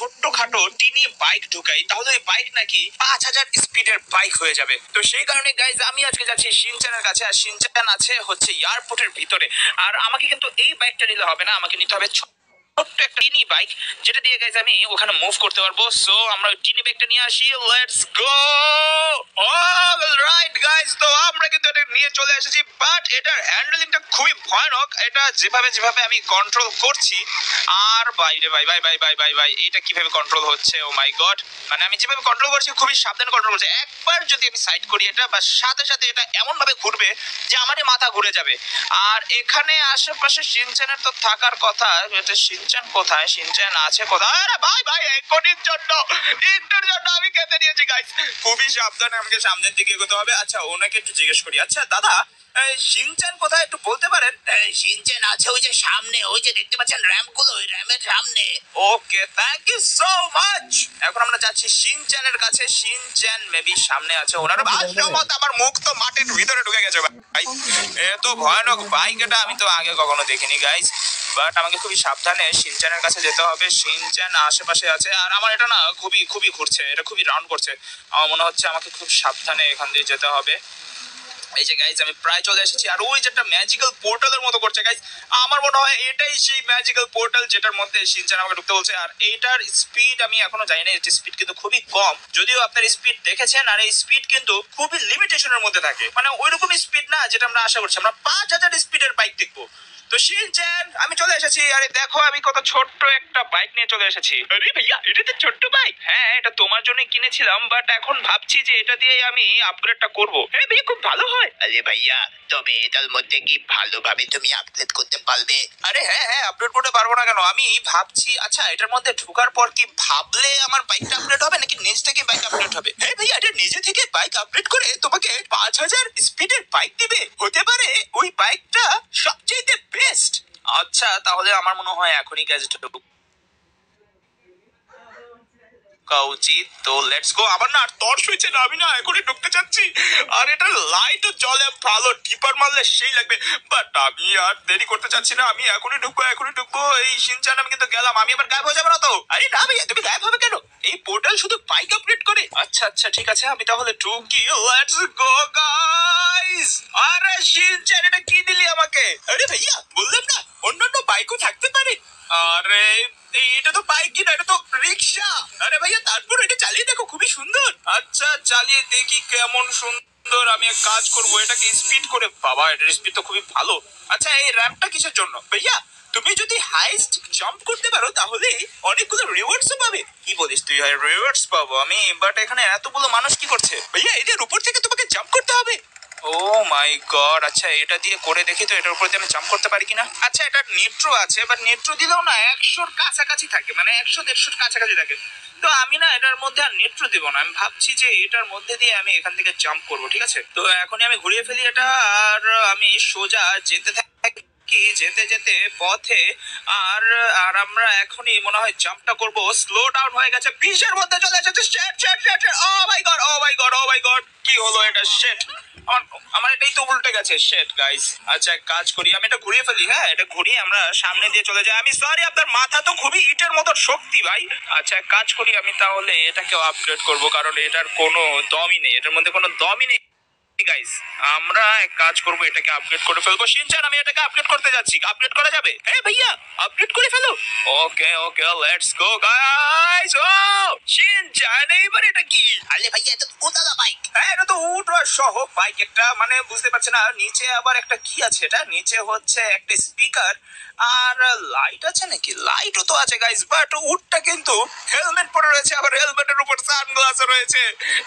ছোট্টখাটো টিনি bike ঢুকাই তাহলে ওই বাইক নাকি 5000 স্পিডের বাইক হয়ে যাবে। তো সেই কারণে গাইজ আমি আজকে যাচ্ছি শিনচানের কাছে, আর শিনচান আছে হচ্ছে এয়ারপোর্টের ভিতরে। আর আমাকে কিন্তু এই বাইকটা নিলে হবে না, আমাকে নিতে হবে ছোট্ট একটা টিনি বাইক, যেটা দিয়ে গাইজ আমি ওখানে মুভ করতে পারবো। সো আমরা টিনি বাইকটা নিয়ে আসি, লেটস গো। অলরাইট গাইজ, তো আমরা কিন্তু এটা নিয়ে চলে এসেছি, বাট এটার হ্যান্ডলিংটা খুবই ভয়ানক। এটা যেভাবে আমি কন্ট্রোল করছি, আর বাইরে ভাই ভাই ভাই ভাই ভাই ভাই এটা কিভাবে কন্ট্রোল হচ্ছে, ও মাই গড। মানে আমি যেভাবে কন্ট্রোল করছি খুবই সাবধানে কন্ট্রোল করছি। একবার যদি আমি সাইড করি এটা, বা সাথে সাথে এটা এমন ভাবে ঘুরবে যে আমারই মাথা ঘুরে যাবে। আর এখানে আশেপাশে শিনচানের তো থাকার কথা, এটা শিনচান কোথায়, শিনচান আছে কোথায়? আরে ভাই ভাই একটুর জন্য আমি খেতে নিয়েছি গাইস। খুবই সাবধানে আমাকে সামনের দিকে এগোতে হবে। আচ্ছা ওনাকে একটু জিজ্ঞেস করি, আচ্ছা দাদা শিনচান কোথায় একটু বলতে পারেন? শিনচান আছে ওই যে সামনে, ওই যে দেখতে পাচ্ছেন র্যাম্প গুলো, ওই র্যামের সামনে। Okay thank you so much. এখন আমরা যাচ্ছি শিনচানের কাছে। শিনচান মেবি সামনে আছে। ওনার ভাষ্যমত আমার মুখ তো মাটির ভিতরে ঢুকে গেছে ভাই। এত ভয়ানক বাইক এটা আমি তো আগে কখনো দেখিনি গাইস। বাট আমাকে খুবই সাবধানে শিনচানের কাছে যেতে হবে। শিনচান আশেপাশে আছে, আর আমার এটা না খুবই খুবই ঘুরছে, এটা খুবই রাউন্ড করছে। আমার মনে হচ্ছে আমাকে খুব সাবধানে এখান দিয়ে যেতে হবে। এই যে গাইজ আমি প্রায় চলে এসেছি, আর ওই যে একটা ম্যাজিক্যাল পোর্টালের মতো করছে গাইজ। আমার মনে হয় এটাই সেই ম্যাজিক্যাল পোর্টাল যেটার মধ্যে শিনচান আমাকে ঢুকতে বলছে। আর এইটার স্পিড আমি এখনো জানি না, এটার স্পিড কিন্তু খুবই কম। যদিও আপনার স্পিড দেখেছেন, আর এই স্পিড কিন্তু খুবই লিমিটেশনের মধ্যে থাকে, মানে ওইরকম স্পিড না যেটা আমরা আশা করছি। আমরা 5000 স্পিডের বাইক দেখবো। তো শিনচান আমি চলে এসেছি। আরে দেখো আমি কত ছোট্ট একটা বাইক নিয়ে চলে এসেছি। আরে ভাইয়া এটা তো ছোট্ট বাইক। হ্যাঁ এটা তোমার জন্য কিনেছিলাম, বাট এখন ভাবছি যে এটা দিয়ে আমি আপগ্রেডটা করব। হ্যাঁ ভাইয়া খুব ভালো হয়। আরে ভাইয়া তবে এটার মধ্যে কি ভালোভাবে তুমি আপগ্রেড করতে পারবে? আরে হ্যাঁ হ্যাঁ আপগ্রেড করতে পারবো না কেন? আমি ভাবছি আচ্ছা এটার মধ্যে ঢোকার পর কি ভাবলে আমার বাইকটা আপগ্রেড হবে, নাকি নিজে থেকে বাইক আপগ্রেড হবে? হ্যাঁ ভাইয়া এটা নিজে থেকে বাইক আপগ্রেড করে তোমাকে 5000 স্পিডের বাইক দিবে। হতে পারে ওই বাইকটা সবচেয়ে বেস্ট। আচ্ছা তাহলে আমার মনে হয় এখনই গ্যাজেট উচিত। তো লেটস গো। আমার না টর্চ হয়েছে না, আমি না এখনই ঢুকতে চাচ্ছি। আর এটা লাইটও জ্বলে ভালো, টিপার মারলে সেই লাগবে। বাট আমি আর দেরি করতে চাচ্ছি না, আমি এখনই ঢুকবো এখনই ঢুকবো। এই শিনচান আমি কিন্তু গেলাম, আমি আবার গায়েব হয়ে যাবো না তো? আরে না ভাইয়া তুমি গায়েব হবে কেন? এই পোর্টাল শুধু বাইক আপগ্রেড করে। আচ্ছা আচ্ছা ঠিক আছে আমি তাহলে ঢুকি। Let's go guys. আরে শিনচান এটা কি দিলি আমাকে? আরে ভাইয়া বললাম না অন্যান্য বাইকও থাকতে পারে। আরে এটা তো বাইক না, এটা তো রিক্সা। আরে ভাইয়া তারপর এটা চালিয়ে দেখো খুবই সুন্দর। আচ্ছা চালিয়ে দেখি কেমন সুন্দর। আমি এক কাজ করবো, এটাকে স্পিড করে, বাবা এটার স্পিড তো খুবই ভালো। আচ্ছা এই র্যাম্পটা কিসের জন্য ভাইয়া? তুমি যদি হাইস্ট জাম্প করতে পারো তাহলে অনেকগুলো রিওয়ার্ডসও পাবে। কি বলিস তুই? হয় রিওয়ার্ডস পাবো আমি, বাট এখানে এতগুলো মানুষ কি করছে? ভাইয়া এটার উপর থেকে তোমাকে জাম্প করতে হবে। ও মাই গড। আচ্ছা এটা দিয়ে করে দেখি তো এটার উপর দিয়ে আমি জাম্প করতে পারি কিনা। আচ্ছা এটা নিট্রো আছে, বাট নিট্রো দিলেও না 100-র কাছাকাছি থাকে, মানে 100-150-র কাছাকাছি থাকে। তো আমি না এটার মধ্যে আর নিট্রো দিব না, আমি ভাবছি যে এটার মধ্যে দিয়ে আমি এখান থেকে জাম্প করবো। ঠিক আছে তো এখনই আমি ঘুরিয়ে ফেলি এটা, আর আমি সোজা যেতে থাকি যেতে যেতে পথে। আর আর আমরা এখনই মনে হয় জাম্পটা করব। স্লো ডাউন হয়ে গেছে, 20-এর মধ্যে চলে এসেছে। শেট শেট শেট, ও মাই গড ও মাই গড ও মাই গড, কি হলো এটা? শেট আমার এটাই তো উল্টে গেছে। শেট গাইস। আচ্ছা এক কাজ করি, আমি এটা ঘুরিয়ে ফেলি। হ্যাঁ এটা ঘুরিয়ে আমরা সামনে দিয়ে চলে যাই। আমি সরি আপনার মাথা তো খুবই ইটের মতো শক্তি ভাই। আচ্ছা এক কাজ করি, আমি তাহলে এটাকেও আপগ্রেড করব, কারণ এটার কোনো দমই নেই, এটার মধ্যে কোনো দমই নেই গাইস। আমরা এক কাজ করবো, এটাকে আপগ্রেড করে ফেলবো। শিনচান আমি এটাকে আপগ্রেড করতে যাচ্ছি। আপগ্রেড করা যাবে? হ্যাঁ ভাইয়া আপগ্রেড করে ফেলো। Okay okay let's go guys. ও শিনচান এইবার এটা কি? আরে ভাইয়া এটা তো উতলা বাইক। হ্যাঁ এটা তো উঠো সহ বাইক একটা, মানে বুঝতে পারছি না নিচে আবার একটা কি আছে। এটা নিচে হচ্ছে একটা স্পিকার, আর লাইট আছে নাকি? লাইটও তো আছে গাইস, বাট উডটা কিন্তু হেলমেট পরে রয়েছে, আবার হেলমেটের উপর সানগ্লাস রয়েছে।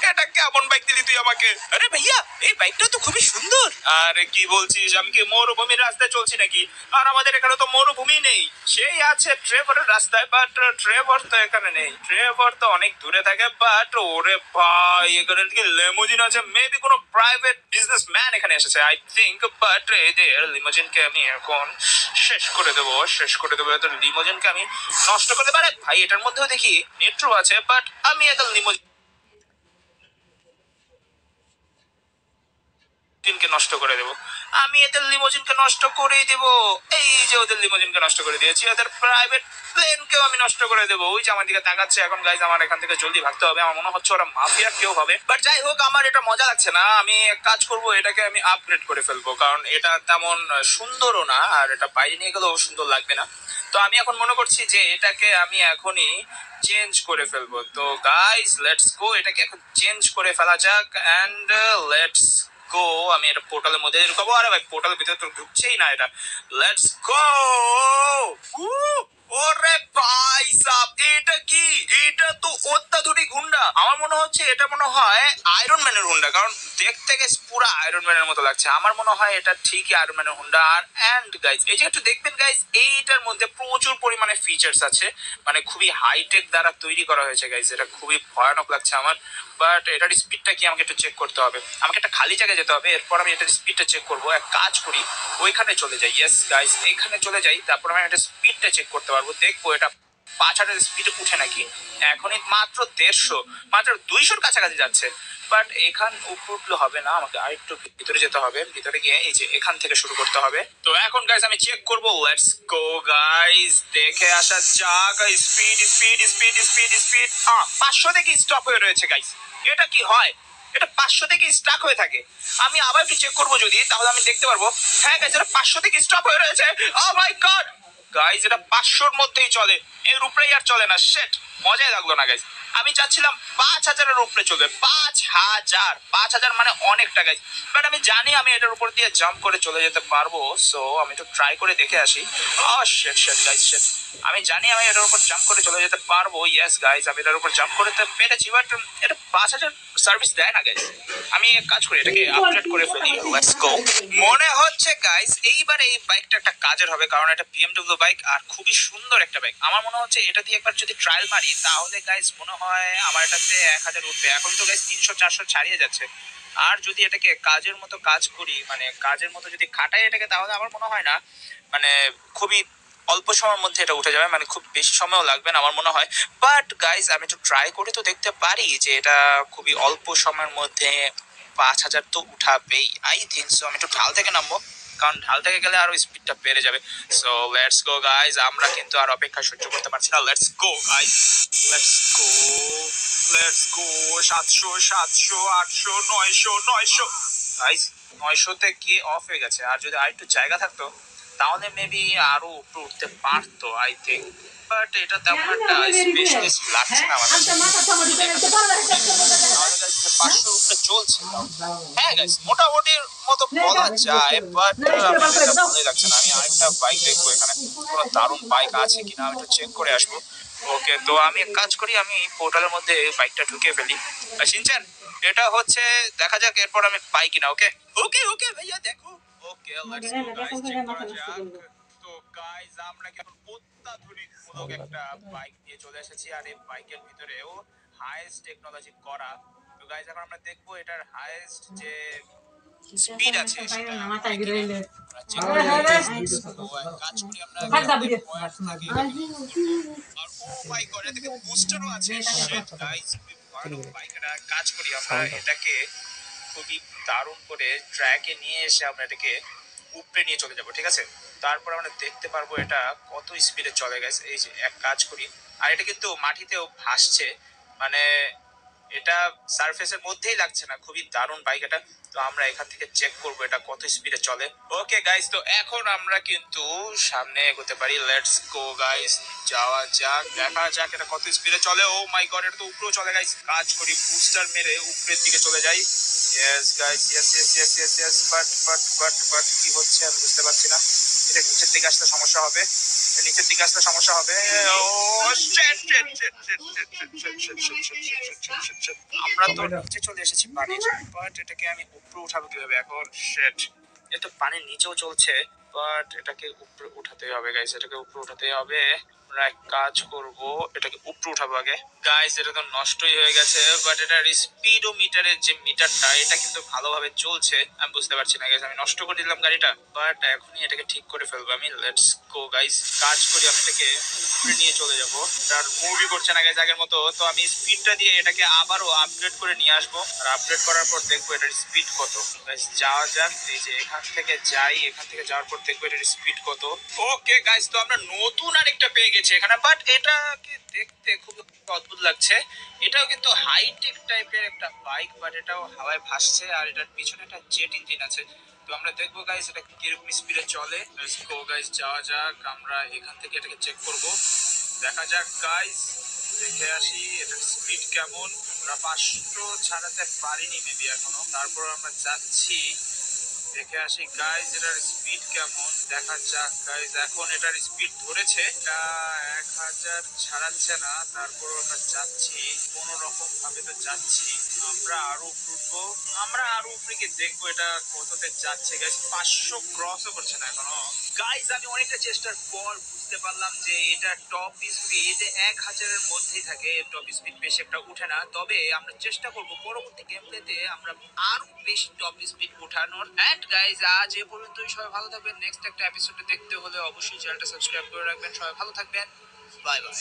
এটা কেমন বাইক দিলি তুই আমাকে? আরে ভাইয়া এই বাইকটা তো খুবই সুন্দর। আরে কি বলছিস? আমি কি মরুভূমির রাস্তায় চলছি নাকি? আর আমাদের এখানে তো মরুভূমি নেই। সেই আছে ট্রেভরের রাস্তায়, বাট ট্রেভর তো এখানে নেই। ট্রেভর তো অনেক দূরে থাকে। বাট ওরে ভাই এখানে কি লিমুজিন আছে? মেবি কোনো প্রাইভেট বিজনেসম্যান এখানে এসেছে আই থিঙ্ক। বাট এদের লিমুজিনকে আমি এখন শেষ করে দেবো, শেষ করে দেবো। এদের লিমুজিনকে আমি নষ্ট করতে পারে ভাই। এটার মধ্যেও দেখি নেট্রো আছে, বাট আমি এদের লিমুজিন কে নষ্ট করে দেবো। আমি এদের লিমোজিনকে নষ্ট করে দেব। এই যে ওদের লিমোজিনকে নষ্ট করে দিয়েছি, ওদের প্রাইভেট প্লেনকেও আমি নষ্ট করে দেবো। ওই যে আমার দিকে তাকাচ্ছে। এখন গাইজ আমার এখান থেকে জলদি ভাগতে হবে। আমার মনে হচ্ছে ওরা মাফিয়া কেউ হবে, বাট যাই হোক আমার এটা মজা লাগছে না। আমি এক কাজ করব, এটাকে আমি আপগ্রেড করে ফেলবো, কারণ এটা তেমন সুন্দরও না, আর এটা বাইরে নিয়ে গেলেও সুন্দর লাগবে না। তো আমি এখন মনে করছি যে এটাকে আমি এখনই চেঞ্জ করে ফেলবো। তো গাইজ লেটস গো, এটাকে এখন চেঞ্জ করে ফেলা যাক। And let's go. আমি এটা পোর্টালের মধ্যে ঢুকাবো। আরে ভাই পোর্টালের ভিতরে তো ঢুকছেই না এটা। Let's go. ওরে ভাই সাব, এটা কি? এটা তো অত্যাধুনিক হুন্ডা। আমার মনে হচ্ছে এটা মনে হয় আয়রন ম্যানের হুন্ডা, কারণ দেখতে গেছে পুরো আয়রন ম্যানের মতো লাগছে। আমার মনে হয় এটা ঠিকই আয়রন ম্যানের হুন্ডা। আর এন্ড গাইজ এই যে একটু দেখবেন গাইজ, এইটার মধ্যে প্রচুর পরিমাণে ফিচার্স আছে, মানে খুবই হাইটেক দ্বারা তৈরি করা হয়েছে গাইজ। এটা খুবই ভয়ানক লাগছে আমার। বাট এটার স্পিডটা কি আমাকে একটু চেক করতে হবে। আমাকে একটা খালি জায়গায় যেতে হবে, এরপর আমি এটার স্পিডটা চেক করবো। এক কাজ করি, ওইখানে চলে যাই। ইয়েস গাইস, এইখানে চলে যাই, তারপর আমি এটা স্পিডটা চেক করতে পারবো। দেখবো এটা 5,000 স্পিডে উঠে নাকি। এখনই মাত্র 150, মাত্র 200-র কাছাকাছি যাচ্ছে। বাট এখান উপর উঠলে হবে না, আমাকে আরেকটু ভিতরে যেতে হবে। ভিতরে গিয়ে এই যে এখান থেকে শুরু করতে হবে। তো এখন গাইস আমি চেক করবো। লেটস গো গাইস, দেখে আসা যাক। Speed speed speed speed speed 500 থেকে স্টপ হয়ে রয়েছে গাইস। এটা কি হয়? এটা 500 থেকে স্টাক হয়ে থাকে। আমি আবার একটু চেক করবো যদি, তাহলে আমি দেখতে পারবো। হ্যাঁ গাইস, এটা 500 থেকে স্টপ হয়ে রয়েছে। ও মাই গড গাইস, এটা 500-র মধ্যেই চলে, এর উপরেই আর চলে না। শেট, মজাই লাগলো না গাইস। আমি চাচ্ছিলাম 5,000-এর উপরে চলবে। 5,000, 5,000 মানে অনেকটা গাইস। বাট আমি জানি আমি এটার উপর দিয়ে জাম্প করে চলে যেতে পারবো। সো আমি একটু ট্রাই করে দেখে আসি। ও শেট শেট গাইস, শেট। আমি জানি আমি এটার উপর জাম্প করে চলে যেতে পারবো। ইয়েস গাইস, আমি এটার উপর জাম্প করতে পেরেছি। বাট এটা 5,000 সার্ভিস দেয় না গাইস। আমি এক কাজ করি, এটাকে আপডেট করে ফেলি। Let's go. মনে হচ্ছে গাইস এইবার এই বাইকটা একটা কাজের হবে, কারণ এটা বিএমডব্লিউ বাইক আর খুবই সুন্দর একটা বাইক। আমার মনে হচ্ছে এটা দিয়ে একবার যদি ট্রায়াল মারি, তাহলে গাইস মনে হয় আমার এটাতে 1,000 উঠবে। এখন তো গাইস 300-400 ছাড়িয়ে যাচ্ছে। আর যদি এটাকে কাজের মতো কাজ করি, মানে কাজের মতো যদি খাটাই এটাকে, তাহলে আমার মনে হয় না মানে খুবই অল্প সময়ের মধ্যে এটা উঠে যাবে, মানে খুব বেশি সময়ও লাগবে না আমার মনে হয়। বাট গাইজ আমি একটু ট্রাই করে তো দেখতে পারি যে এটা খুবই অল্প সময়ের মধ্যে 5,000 তো উঠাবেই। I think so. আমি একটু ঢাল থেকে নামবো, কারণ ঢাল থেকে গেলে আরো স্পিডটা বেড়ে যাবে। সো লেটস গো গাইজ, আমরা কিন্তু আর অপেক্ষা সহ্য করতে পারছি না। Let's go guys, let's go, let's go. 700, 700, 800, 900, 900 guys, 900-তে গিয়ে অফ হয়ে গেছে। আর যদি আর একটু জায়গা থাকতো, তাহলে মেবি আরো উপরে উঠতে পারতো আই থিঙ্ক। বাট এটা তেমন একটা স্পেশালিস্ট লাগছে না আমার কাছে। তাহলে গাইস 500 উপরে চলছে। হ্যাঁ গাইস, মোটামুটির মতো বলা যায়। বাট আমার এটা ভালোই লাগছে না। আমি আরেকটা বাইক দেখবো এখানে, কোনো দারুণ বাইক আছে কিনা আমি একটু চেক করে আসবো। ওকে, তো আমি এক কাজ করি, আমি পোর্টালের মধ্যে বাইকটা ঢুকিয়ে ফেলি। শিনচান, এটা হচ্ছে দেখা যাক এরপর আমি পাই কিনা। ওকে ওকে ওকে ভাইয়া দেখো। Okay let's go guys, check করা যাক। তো গাইস আমরা কি এখন অত্যাধুনিক মূলক একটা বাইক নিয়ে চলে এসেছি, আর এই বাইকের ভিতরেও হাইয়েস্ট টেকনোলজি করা। তো গাইস এখন আমরা দেখবো এটার হাইয়েস্ট যে স্পিড আছে সেটা আমরা চেক করে তো এক কাজ করি আমরা পয়েন্ট থেকে। আর ও মাই গড, এটাকে বুস্টারও আছে। শিট গাইস, ভালো বাইকটা। কাজ করি আমরা এটাকে খুবই দারুণ করে ট্র্যাকে নিয়ে এসে আমরা এটাকে উপরে নিয়ে চলে যাব, ঠিক আছে? তারপর আমরা দেখতে পারবো এটা কত স্পিডে চলে গেছে। এই যে এক কাজ করি, আর এটা কিন্তু মাটিতেও ভাসছে, মানে এটা সারফেসের মধ্যেই লাগছে না। খুবই দারুণ বাইক এটা। তো আমরা এখান থেকে চেক করবো এটা কত স্পিডে চলে। ওকে গাইস, তো এখন আমরা কিন্তু সামনে এগোতে পারি। লেটস গো গাইস, যাওয়া যাক, দেখা যাক এটা কত স্পিডে চলে। ও মাই গড, এটা তো উপরেও চলে গাইস। কাজ করি, বুস্টার মেরে উপরের দিকে চলে যাই। Yes guys, yes yes yes yes yes. But কি হচ্ছে আমি বুঝতে পারছি না। এটা নিচের দিকে আসতে সমস্যা হবে, নিচের দিকে আসতে সমস্যা হবে। Oh shit shit shit shit shit shit shit shit shit shit shit shit shit. আমরা তো নিচে চলে এসেছি পানির, বাট এটাকে আমি উপরে উঠাবো কিভাবে এখন? শিট, এটা পানির নিচেও চলছে, বাট এটাকে উপরে উঠাতে হবে গাইস, এটাকে উপরে উঠাতে হবে। আমরা এক কাজ করব, এটাকে উপরে উঠাবো আগে। গাইস এটা তো নষ্টই হয়ে গেছে, বাট এটার স্পিডোমিটারের যে মিটারটা এটা কিন্তু ভালোভাবে চলছে। আমি বুঝতে পারছি না গাইস, আমি নষ্ট করে দিলাম গাড়িটা, বাট এখনই এটাকে ঠিক করে ফেলবো আমি। লেটস গো গাইস, কাজ করি, আমি এটাকে উপরে নিয়ে চলে যাবো। আর মুভি করছে না গাইস আগের মতো, তো আমি স্পিডটা দিয়ে এটাকে আবারও আপগ্রেড করে নিয়ে আসবো। আর আপগ্রেড করার পর দেখবো এটার স্পিড কত। গাইস যাওয়া যাক, এই যে এখান থেকে যাই, এখান থেকে যাওয়ার পর দেখবো এটার স্পিড কত। ওকে গাইস, তো আমরা নতুন আরেকটা পেয়ে গেছি এখানে, বাট এটাকে দেখতে খুব অদ্ভুত লাগছে। এটাও কিন্তু হাইটেক টাইপের একটা বাইক, বাট এটাও হাওয়ায় ভাসছে আর এটার পিছনে একটা জেট ইঞ্জিন আছে। তো আমরা দেখবো গাইস এটা কিরকম স্পিডে চলে। লেটস গো গাইস, যাওয়া যাক, আমরা এখান থেকে এটাকে চেক করব। দেখা যাক গাইস, দেখে আসি এটার স্পিড কেমন। আমরা 500 ছাড়াতে পারিনি মেবি এখনো, তারপর আমরা যাচ্ছি, দেখে আসি গাইজ এটার স্পিড কেমন। দেখা যাক গাইজ, এখন এটার স্পিড ধরেছে, এটা 1000 ছাড়াচ্ছে না, তারপর আমরা যাচ্ছি কোনো রকম ভাবে তো যাচ্ছি। আমরা আরো উঠবো, আমরা আরো উপরে গিয়ে দেখবো এটা কততে যাচ্ছে গাইজ। 500 ক্রসও করছে না এখনো। গাইজ আমি অনেকটা চেষ্টার পর বুঝতে পারলাম যে এটা টপ স্পিড 1000-এর মধ্যেই থাকে, টপ স্পিড বেশি একটা উঠে না। তবে আমরা চেষ্টা করব পরবর্তী গেম প্লেতে আমরা আরো বেশি টপ স্পিড উঠানোর। এন্ড গাইজ আজ এ পর্যন্তই, সবাই ভালো থাকবেন। নেক্সট একটা এপিসোডে দেখতে হলে অবশ্যই চ্যানেলটা সাবস্ক্রাইব করে রাখবেন। সবাই ভালো থাকবেন, বাই বাই।